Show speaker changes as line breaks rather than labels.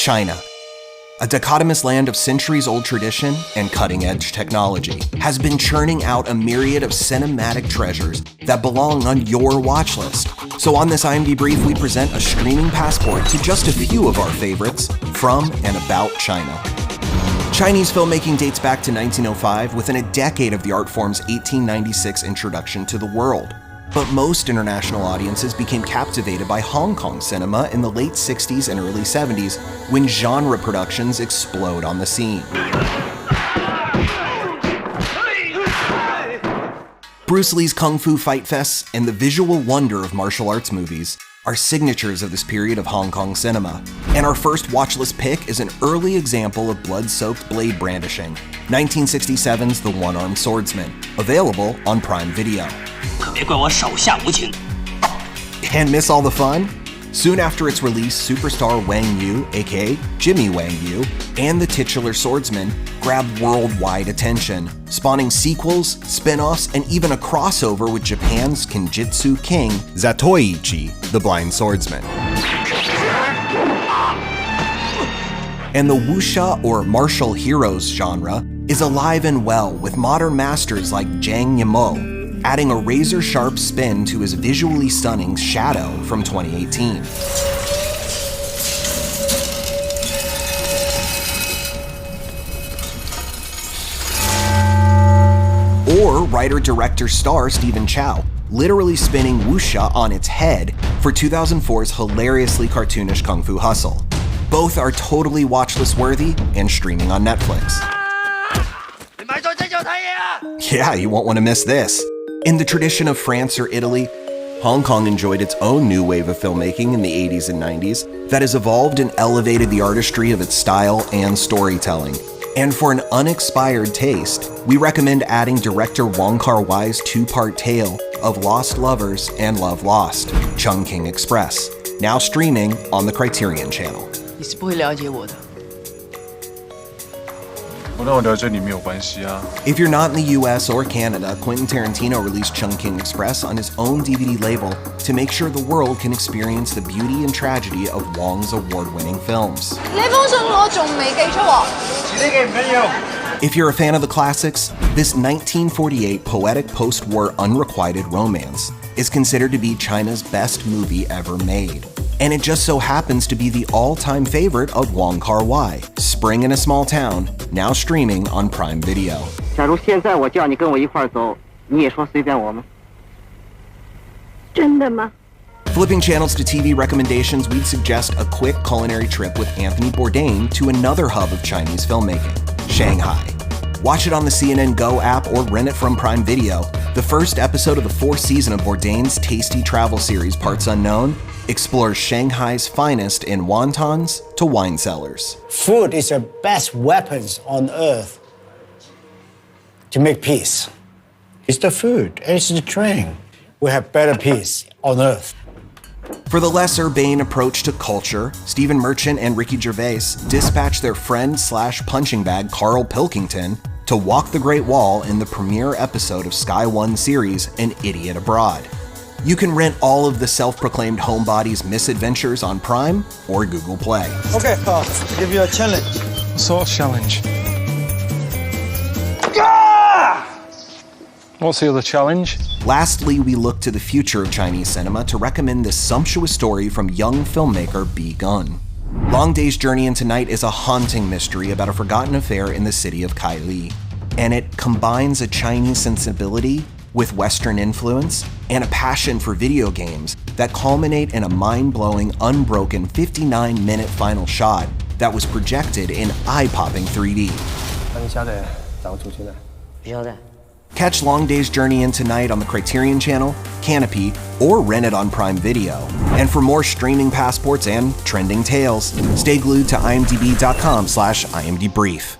China. A dichotomous land of centuries-old tradition and cutting-edge technology has been churning out a myriad of cinematic treasures that belong on your watch list. So on this IMD Brief, we present a streaming passport to just a few of our favorites from and about China. Chinese filmmaking dates back to 1905, within a decade of the art form's 1896 introduction to the world. But most international audiences became captivated by Hong Kong cinema in the late 60s and early 70s, when genre productions explode on the scene. Bruce Lee's Kung Fu fight fests and the visual wonder of martial arts movies are signatures of this period of Hong Kong cinema. And our first watchlist pick is an early example of blood-soaked blade brandishing, 1967's The One-Armed Swordsman, available on Prime Video. And miss all the fun? Soon after its release, superstar Wang Yu, aka Jimmy Wang Yu, and the titular swordsman grabbed worldwide attention, spawning sequels, spin-offs, and even a crossover with Japan's Kenjutsu king, Zatoichi, the Blind Swordsman. And the wuxia, or martial heroes genre, is alive and well with modern masters like Zhang Yimou, adding a razor-sharp spin to his visually stunning Shadow from 2018. Or writer-director star Stephen Chow, literally spinning wuxia on its head for 2004's hilariously cartoonish Kung Fu Hustle. Both are totally watchlist worthy and streaming on Netflix. Yeah, you won't want to miss this. In the tradition of France or Italy, Hong Kong enjoyed its own new wave of filmmaking in the 80s and 90s that has evolved and elevated the artistry of its style and storytelling. And for an unexpired taste, we recommend adding director Wong Kar-wai's two-part tale of lost lovers and love lost, Chungking Express, now streaming on the Criterion Channel.
你是不会了解我的。
If you're not in the US or Canada, Quentin Tarantino released Chungking Express on his own DVD label to make sure the world can experience the beauty and tragedy of Wong's award-winning films. If you're a fan of the classics, this 1948 poetic post-war unrequited romance is considered to be China's best movie ever made. And it just so happens to be the all-time favorite of Wong Kar-wai, Spring in a Small Town, now streaming on Prime Video.
假如现在我叫你跟我一块儿走，你也说随便我吗？真的吗？
Flipping channels to TV recommendations, we'd suggest a quick culinary trip with Anthony Bourdain to another hub of Chinese filmmaking, Shanghai. Watch it on the CNN Go app or rent it from Prime Video. The first episode of the fourth season of Bourdain's tasty travel series, Parts Unknown, explores Shanghai's finest in wontons to wine cellars.
Food is the best weapons on earth to make peace. It's the food, and it's the train. We have better peace on earth.
For the less urbane approach to culture, Stephen Merchant and Ricky Gervais dispatch their friend/punching bag Carl Pilkington to walk the Great Wall in the premiere episode of Sky One series An Idiot Abroad. You can rent all of the self-proclaimed homebody's misadventures on Prime or Google Play.
Okay, I'll give you a challenge.
What sort of challenge? What's the other challenge?
Lastly, we look to the future of Chinese cinema to recommend this sumptuous story from young filmmaker B. Gun. Long Day's Journey into Night is a haunting mystery about a forgotten affair in the city of Kaili, and it combines a Chinese sensibility with Western influence and a passion for video games that culminate in a mind-blowing, unbroken 59-minute final shot that was projected in eye-popping 3D. Catch Long Day's Journey into Night on the Criterion Channel, Canopy, or rent it on Prime Video. And for more streaming passports and trending tales, stay glued to imdb.com/imdbrief.